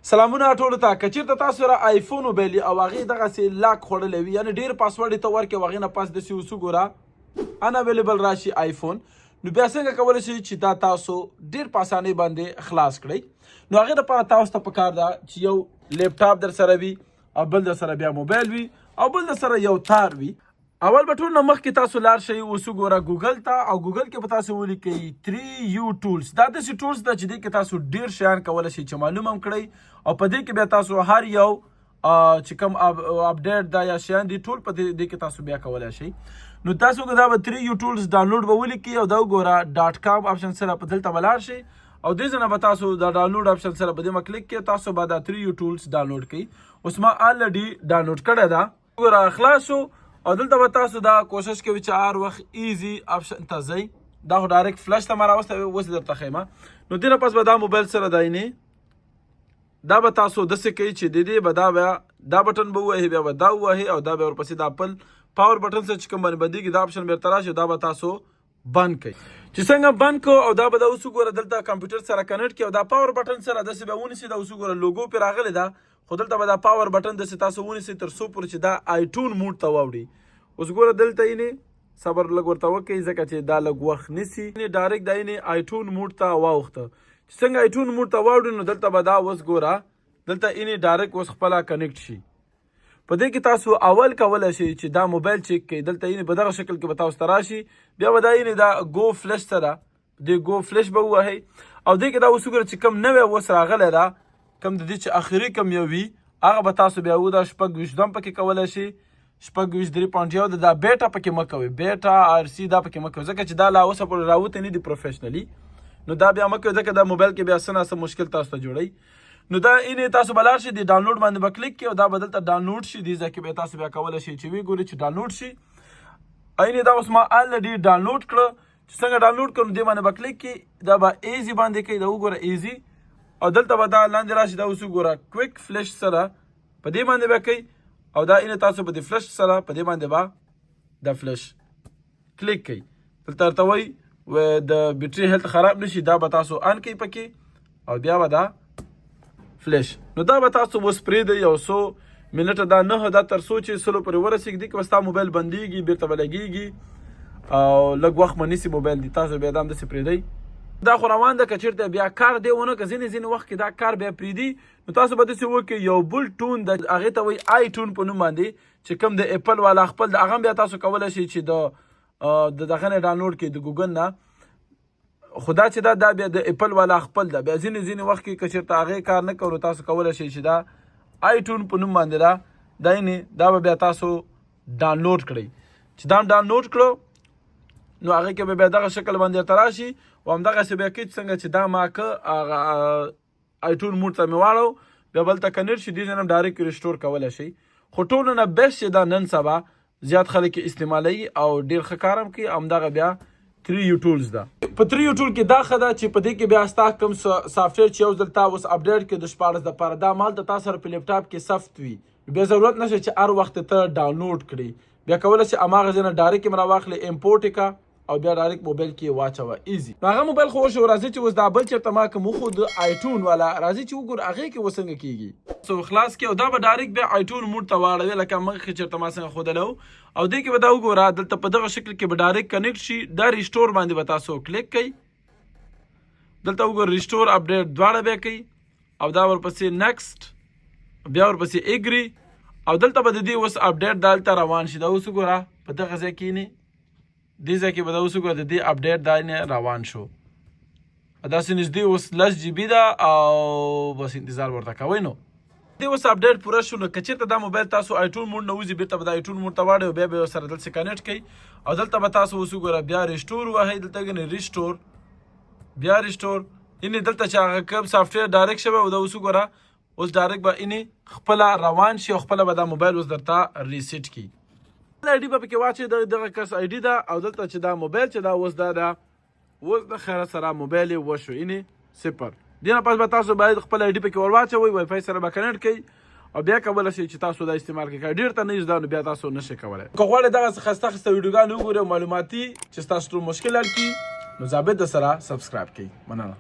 سلامونه ټولو ته. که چېرته تاسو سره آیفون موبایل او هغې دغسې لاک خوړلی وي یعنې ډېر پاسورډ یې ته ورکړې او هغې نه پاس داسې اوس وګوره اناویلیبل راشي آیفون، نو بیا څنګه کولی شئ چې دا تاسو ډېر په اسانۍ باندې خلاص کړئ. نو هغې دپاره تاسو ته پکار ده چې یو لیپټاپ در سره وي او بل در سره بیا موبایل وي او بل در سره یو تار وي. اول به ټول نه مخکې تاسو لاړ شئ اوس وګوره ګوګل ته، او ګوګل کې به تاسو ولیکئ 3U ټولز. دا داسې ټولز ده چې دې کې تاسو ډېر شیان کولی شئ چې معلوم هم کړئ، او په دې کې بیا تاسو هر یو چې کوم اپډیټ دا یا شیان دي ټول په دې کې تاسو بیا کولی شئ. نو تاسو دا به 3U ټولز ډاونلوډ به ولیکئ او دا وګوره .com آپشن سره په دلته به لاړ شئ او دې ځای نه به تاسو دا ډاونلوډ آپشن سره په دې ما کلیک کړئ، تاسو به دا 3U ټولز ډاونلوډ کړئ. اوس ما الریډي ډاونلوډ کړی ده، وګوره خلاص شو. او دلته به تاسو دا کوشش کوئ چې هر وخت ایزي آپشن ته ځئ. دا خو ډایرکټ فلش ته ما راوستی اوس درته ښیمه. نو دې نه پس به دا موبایل سره دا به تاسو داسې کوئ چې د دې به دا بیا دا بټن به ووهئ، بیا به دا ووهئ او دا بیا ورپسې دا بل پاور بټن سره چې کوم باندې بندېږي دا آپشن بیرته راشي، دا به تاسو بند کړئ. چې څنګه بند کړو او دا به دا اوس وګوره دلته کمپیوټر سره کنیکټ کړئ او دا پاور بټن سره داسې به ونیسئ. دا اوس وګوره لوګو پرې راغلی ده، خو دلته به دا پاور بټن داسې تاسو ونیسئ تر څو پورې چې دا آیټون موډ ته واوړي. اوس ګوره دلته یې صبر لږ ورته وکړئ ځکه چې دا لږ وخت نیسي. ډایرکټ دا یې آیټون موډ ته واوښته. چې څنګه آیټون موډ ته واوړي نو دلته به دا اوس ګوره دلته یې ډایرکټ اوس خپله کنیکټ شي. په دې کې تاسو اول کولی شئ چې دا موبایل چیک کړئ. دلته یې په دغه شکل کې به تاسو ته راشي، بیا به دا یې دا ګو فلش سره د ګو فلش به ووهئ او دې کې دا اوس وګوره چې کوم نوی اوس راغلی ده، کوم د دې چې اخري کوم یو وي هغه به تاسو بیا دا 26 هم پکې کولی شئ، 26.3.1 دا بیټا پکې مه کوئ، بیټا RC دا پکې مه کوئ ځکه چې دا لا اوسه پورې راوتی نه دي پروفیشنلي. نو دا بیا مه کوئ ځکه دا موبایل کې بیا څه ناڅه مشکل تاسو ته جوړوي. نو دا یې تاسو به لاړ شئ د ډاونلوډ باندې به کلیک کړئ او دا به دلته ډاونلوډ شي. دې ځای کې بیا تاسو بیا کولی شئ چې وګورئ چې ډاونلوډ شي. دا اوس ما الریډي ډاونلوډ کړه. چې څنګه ډاونلوډ کړو دې باندې به کلیک کړئ، دا به ایزي باندې کوئ، دا وګوره ایزي، او دلته به دا لاندې راشي دا اوس وګوره کویک فلش سره په دې باندې به کوئ او دا تاسو په دې فلش سره په دې باندې به دا فلش کلیک کوئ. دلته ورته وایي د بیټري هیلث خراب نشي، دا به تاسو ان کوئ پکې او بیا به دا فلش. نو دا به تاسو اوس پرېږدئ یو څو منټه، دا نه دا تر څو چې 100 پورې ورسېږي. دې کې به ستا موبایل بندېږي، بېرته به لګېږي او لږ وخت به نیسي موبایل دی. تاسو بیا دا هم داسې پرېږدئ. دا خو روان ده. که چېرته بیا کار دی ونه که ځینې وخت کې دا کار بیا پرېږدي نو تاسو به داسې وکړئ یو بل ټون د هغې ته وایي آی ټون په نوم باندې چې کوم د اپل والا خپل د هغه هم بیا تاسو کولی شئ چې د دغه نه ډاونلوډ کړئ د ګوګل نه. خو دا چې دا بیا د اپل والا خپل ده. بیا ځینې وخت کې که چېرته هغې کار نه کوو تاسو کولی شئ چې دا آی ټون په نوم باندې دا به بیا تاسو ډاونلوډ کړئ. چې دا ډاونلوډ کړو نو هغې کې به بیا دغه شکل باندې ورته راشي او همدغسې بیا کوي څنګه چې دا ما که آیټون موډ ته مې واړو بیا بل ته کنیکټ شي، دې ځای نه هم ډایرکټ ریسټور کولی شئ. خو ټولو نه بیسټ چې دا نن سبا زیات خلک یې استعمالوي او ډېر ښه کار هم کوي، همدغه بیا 3U ټولز ده. په 3U ټول کې دا ښه ده چې په دې کې بیا ستا کوم سافټویر چې یو ځل تا اوس اپډیټ کړي د 14 دپاره دا مالته تا سره په لیپټاپ کې سفت وي، بیا ضرورت نشته چې هر وخت ته ډاونلوډ کړي. بیا کولی شي هماغه ځای نه ډایرکټ یې راواخلې امپورټ یې کړه او بیا ډایرکټ موبایل کې واچوه ایزي. نو هغه موبایل خو وشو، راځئ چې اوس دا بل چېرته ما کوم وښود آیټون والا، راځئ چې وګورو هغې کې اوس څنګه کېږي. سو خلاص کړئ او دا به ډایرکټ بیا آیټون موډ ته واړوي لکه مخکې چېرته ما څنګه ښودلی و. او دې کې به دا وګوره دلته په دغه شکل کې به ډایرکټ کنیکټ شي. دا ریسټور باندې به تاسو کلیک کوئ، دلته وګوره ریسټور اپډیټ دواړه بیا کوئ او دا ورپسې نیکسټ، بیا ورپسې ایګري او دلته به د دې اوس اپډیټ دلته روان شي. دا اوس وګوره په دغه ځای کې دې ځای کې به دا اوس وګوره د دې اپډیټ دا روان شو. داسې نږدې اوس 10 GB ده او بس انتظار ورته کوئ. نو دې اوس اپډیټ پوره شو. نو که چېرته دا موبایل تاسو آیټون موډ نه وځي بېرته به دا آیټون موډ ته واړئ او بیا به یې ورسره دلته کنیکټ کوئ او دلته به تاسو اوس وګوره بیا ریسټور ووهئ. دلته ریسټور بیا ریسټور دلته چې هغه کوم سافټویر ډایرکټ شوی او دا اوس وګوره اوس ډایرکټ به خپله روان شي او خپله به دا موبایل اوس درته ریسیټ کړي. آی ډي به پکې واچوئ، دغه کس آی ډي ده او دلته چې دا موبایل چې دا اوس دا ده اوس د خیره سره موبایل یې وشو 0. دې نه پس به تاسو باید خپل آی ډي پکې ور واچوئ، وای فای سره به کنیکټ کړئ او بیا کولی شئ چې تاسو دا استعمال کړئ. ډېر ته نه یې زده نو بیا تاسو نشئ کولی. که غواړئ دغسې ښایسته ښایسته ویډیوګانې وګورئ او معلوماتي چې ستاسو ټول مشکل حل کړي نو ضابط د سره سبسکرایب کړئ. مننه.